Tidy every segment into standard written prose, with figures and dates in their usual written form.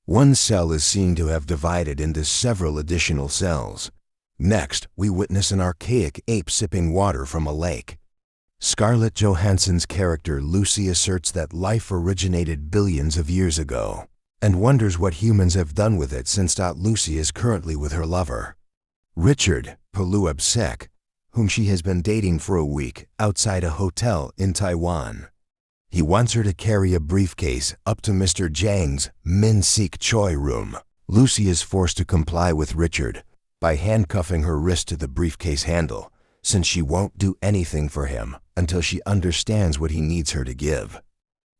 One cell is seen to have divided into several additional cells. Next, we witness an archaic ape sipping water from a lake. Scarlett Johansson's character Lucy asserts that life originated billions of years ago, and wonders what humans have done with it since. Lucy is currently with her lover, Richard Paluabsek, whom she has been dating for a week outside a hotel in Taiwan. He wants her to carry a briefcase up to Mr. Zhang's Min Sik Choi room. Lucy is forced to comply with Richard by handcuffing her wrist to the briefcase handle, since she won't do anything for him until she understands what he needs her to give.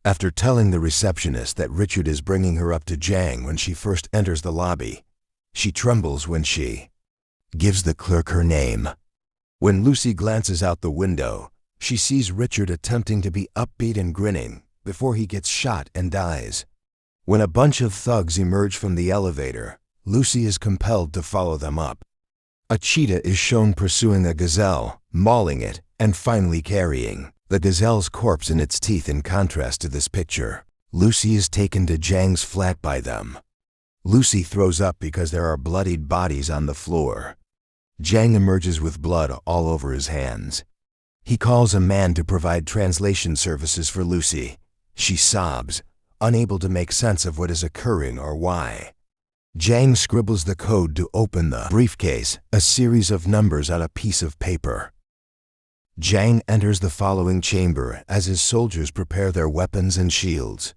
After telling the receptionist that Richard is bringing her up to Zhang when she first enters the lobby, she trembles when she gives the clerk her name. When Lucy glances out the window, she sees Richard attempting to be upbeat and grinning before he gets shot and dies. When a bunch of thugs emerge from the elevator, Lucy is compelled to follow them up. A cheetah is shown pursuing a gazelle, mauling it, and finally carrying the gazelle's corpse in its teeth. In contrast to this picture, Lucy is taken to Zhang's flat by them. Lucy throws up because there are bloodied bodies on the floor. Zhang emerges with blood all over his hands. He calls a man to provide translation services for Lucy. She sobs, unable to make sense of what is occurring or why. Zhang scribbles the code to open the briefcase, a series of numbers on a piece of paper. Zhang enters the following chamber as his soldiers prepare their weapons and shields.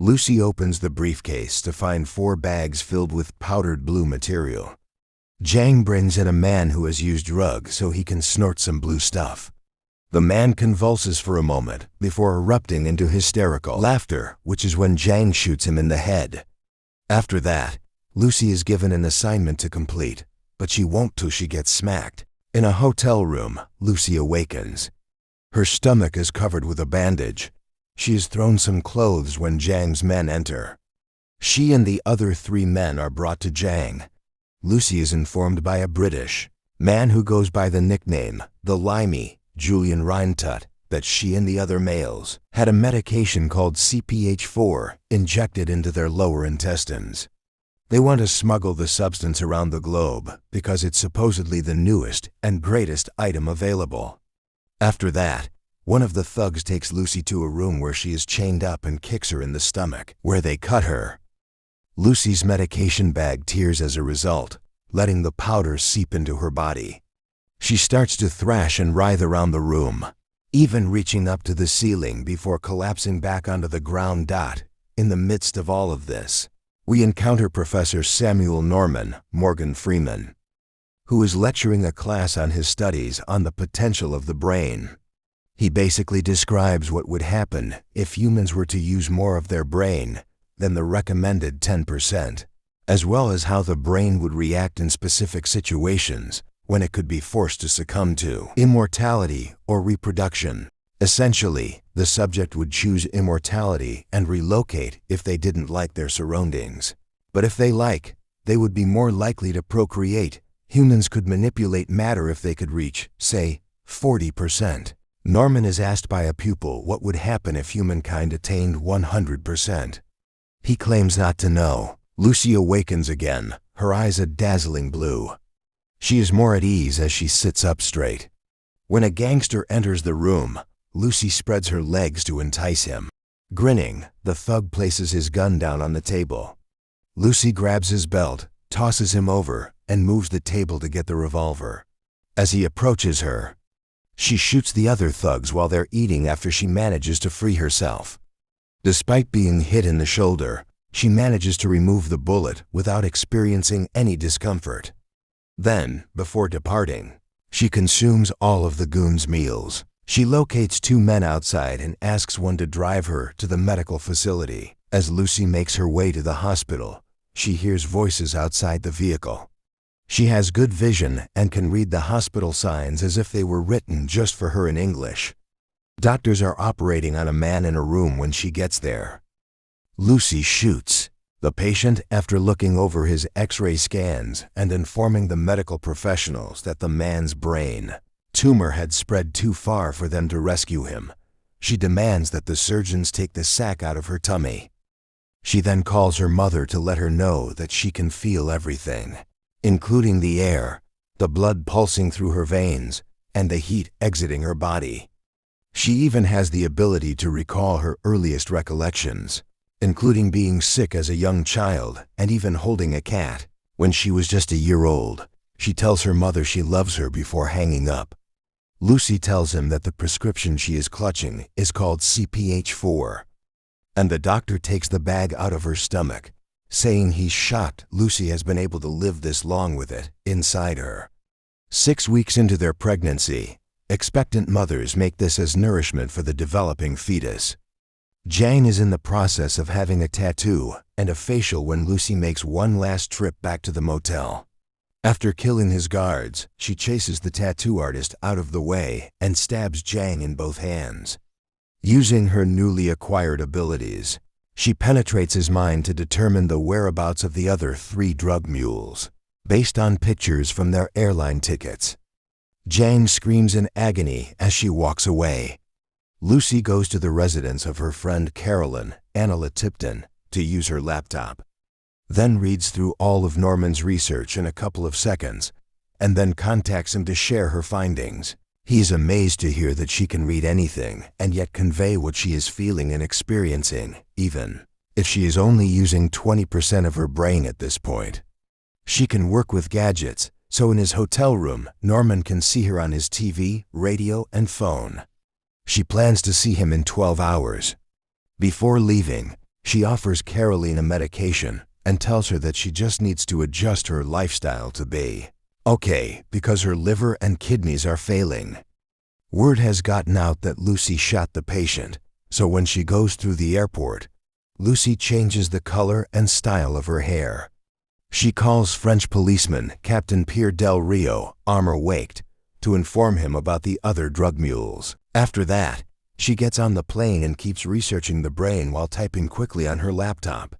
Lucy opens the briefcase to find 4 bags filled with powdered blue material. Zhang brings in a man who has used drugs so he can snort some blue stuff. The man convulses for a moment before erupting into hysterical laughter, which is when Zhang shoots him in the head. After that, Lucy is given an assignment to complete, but she won't till she gets smacked. In a hotel room, Lucy awakens. Her stomach is covered with a bandage. She is thrown some clothes when Zhang's men enter. She and the other 3 men are brought to Zhang. Lucy is informed by a British man who goes by the nickname the Limey, Julian Reintut, that she and the other males had a medication called CPH4 injected into their lower intestines. They want to smuggle the substance around the globe because it's supposedly the newest and greatest item available. After that, one of the thugs takes Lucy to a room where she is chained up and kicks her in the stomach, where they cut her. Lucy's medication bag tears as a result, letting the powder seep into her body. She starts to thrash and writhe around the room, even reaching up to the ceiling before collapsing back onto the ground. In the midst of all of this, we encounter Professor Samuel Norman Morgan Freeman, who is lecturing a class on his studies on the potential of the brain. He basically describes what would happen if humans were to use more of their brain than the recommended 10%, as well as how the brain would react in specific situations when it could be forced to succumb to immortality or reproduction. Essentially, the subject would choose immortality and relocate if they didn't like their surroundings. But if they would be more likely to procreate. Humans could manipulate matter if they could reach, say, 40%. Norman is asked by a pupil what would happen if humankind attained 100%. He claims not to know. Lucy awakens again, her eyes a dazzling blue. She is more at ease as she sits up straight. When a gangster enters the room, Lucy spreads her legs to entice him. Grinning, the thug places his gun down on the table. Lucy grabs his belt, tosses him over, and moves the table to get the revolver. As he approaches her, she shoots the other thugs while they're eating after she manages to free herself. Despite being hit in the shoulder, she manages to remove the bullet without experiencing any discomfort. Then, before departing, she consumes all of the goons' meals. She locates 2 men outside and asks one to drive her to the medical facility. As Lucy makes her way to the hospital, she hears voices outside the vehicle. She has good vision and can read the hospital signs as if they were written just for her in English. Doctors are operating on a man in a room when she gets there. Lucy shoots the patient after looking over his X-ray scans and informing the medical professionals that the man's brain tumor had spread too far for them to rescue him. She demands that the surgeons take the sac out of her tummy. She then calls her mother to let her know that she can feel everything, including the air, the blood pulsing through her veins, and the heat exiting her body. She even has the ability to recall her earliest recollections, including being sick as a young child and even holding a cat. When she was just a year old, she tells her mother she loves her before hanging up. Lucy tells him that the prescription she is clutching is called CPH4, and the doctor takes the bag out of her stomach, saying he's shocked Lucy has been able to live this long with it inside her. 6 weeks into their pregnancy, expectant mothers make this as nourishment for the developing fetus. Jang is in the process of having a tattoo and a facial when Lucy makes one last trip back to the motel. After killing his guards, she chases the tattoo artist out of the way and stabs Jang in both hands. Using her newly acquired abilities, she penetrates his mind to determine the whereabouts of the other 3 drug mules, based on pictures from their airline tickets. Jang screams in agony as she walks away. Lucy goes to the residence of her friend Carolyn, Anna Tipton, to use her laptop, then reads through all of Norman's research in a couple of seconds, and then contacts him to share her findings. He's amazed to hear that she can read anything and yet convey what she is feeling and experiencing, even if she is only using 20% of her brain at this point. She can work with gadgets, so in his hotel room, Norman can see her on his TV, radio, and phone. She plans to see him in 12 hours. Before leaving, she offers Caroline a medication and tells her that she just needs to adjust her lifestyle to be okay because her liver and kidneys are failing. Word has gotten out that Lucy shot the patient, so when she goes through the airport, Lucy changes the color and style of her hair. She calls French policeman Captain Pierre Del Rio, armor-waked, to inform him about the other drug mules. After that, she gets on the plane and keeps researching the brain while typing quickly on her laptop.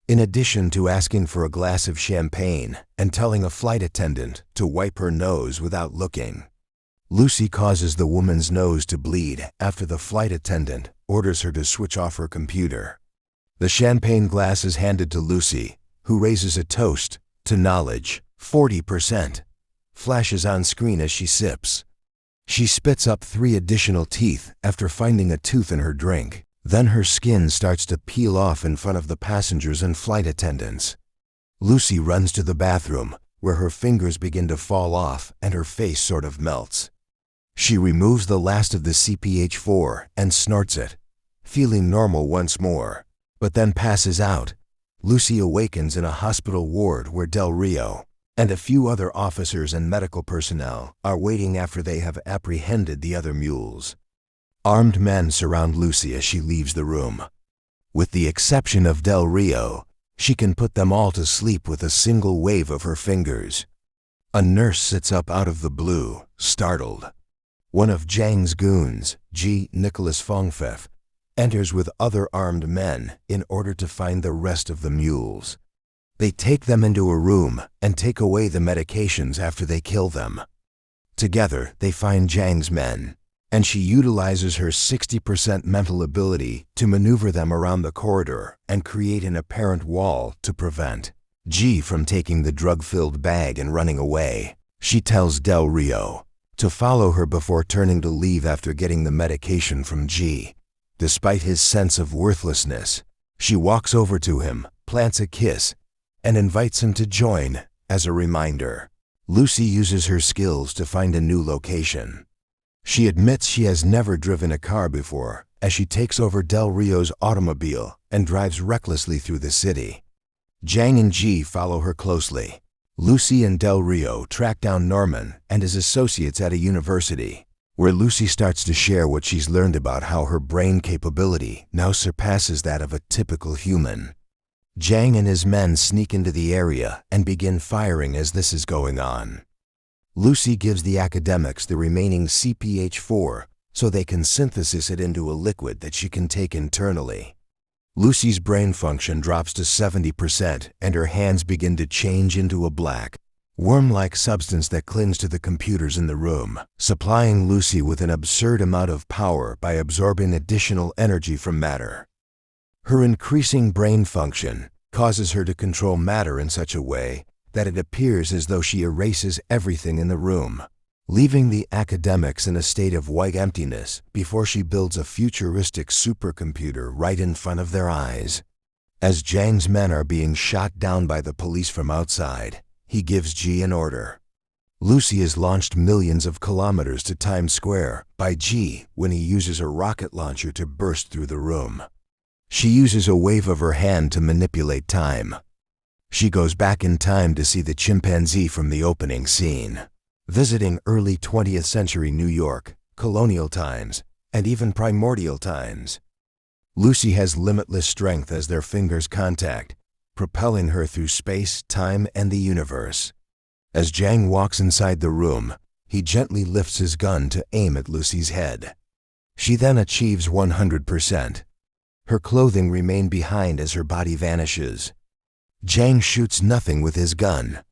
In addition to asking for a glass of champagne and telling a flight attendant to wipe her nose without looking, Lucy causes the woman's nose to bleed after the flight attendant orders her to switch off her computer. The champagne glass is handed to Lucy, who raises a toast to knowledge. 40% flashes on screen as she sips. She spits up 3 additional teeth after finding a tooth in her drink. Then her skin starts to peel off in front of the passengers and flight attendants. Lucy runs to the bathroom, where her fingers begin to fall off and her face sort of melts. She removes the last of the CPH4 and snorts it, feeling normal once more, but then passes out. Lucy awakens in a hospital ward where Del Rio and a few other officers and medical personnel are waiting after they have apprehended the other mules. Armed men surround Lucy as she leaves the room. With the exception of Del Rio, she can put them all to sleep with a single wave of her fingers. A nurse sits up out of the blue, startled. One of Jang's goons, G. Nicholas Fongfef, enters with other armed men in order to find the rest of the mules. They take them into a room and take away the medications after they kill them. Together, they find Jang's men, and she utilizes her 60% mental ability to maneuver them around the corridor and create an apparent wall to prevent G from taking the drug-filled bag and running away. She tells Del Rio to follow her before turning to leave after getting the medication from G. Despite his sense of worthlessness, she walks over to him, plants a kiss, and invites him to join as a reminder. Lucy uses her skills to find a new location. She admits she has never driven a car before as she takes over Del Rio's automobile and drives recklessly through the city. Jang and G follow her closely. Lucy and Del Rio track down Norman and his associates at a university, where Lucy starts to share what she's learned about how her brain capability now surpasses that of a typical human. Jang and his men sneak into the area and begin firing as this is going on. Lucy gives the academics the remaining CPH4 so they can synthesize it into a liquid that she can take internally. Lucy's brain function drops to 70% and her hands begin to change into a black, worm-like substance that clings to the computers in the room, supplying Lucy with an absurd amount of power by absorbing additional energy from matter. Her increasing brain function causes her to control matter in such a way that it appears as though she erases everything in the room, leaving the academics in a state of white emptiness before she builds a futuristic supercomputer right in front of their eyes. As Zhang's men are being shot down by the police from outside, he gives G an order. Lucy is launched millions of kilometers to Times Square by G when he uses a rocket launcher to burst through the room. She uses a wave of her hand to manipulate time. She goes back in time to see the chimpanzee from the opening scene, visiting early 20th century New York, colonial times, and even primordial times. Lucy has limitless strength as their fingers contact, propelling her through space, time, and the universe. As Zhang walks inside the room, he gently lifts his gun to aim at Lucy's head. She then achieves 100%. Her clothing remains behind as her body vanishes. Zhang shoots nothing with his gun.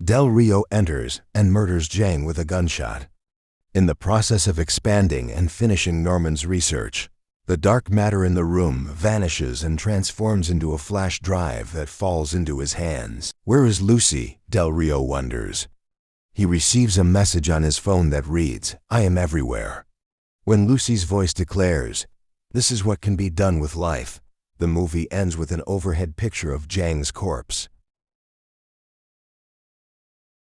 Del Rio enters and murders Zhang with a gunshot. In the process of expanding and finishing Norman's research, the dark matter in the room vanishes and transforms into a flash drive that falls into his hands. Where is Lucy? Del Rio wonders. He receives a message on his phone that reads, "I am everywhere." When Lucy's voice declares, "This is what can be done with life," the movie ends with an overhead picture of Zhang's corpse.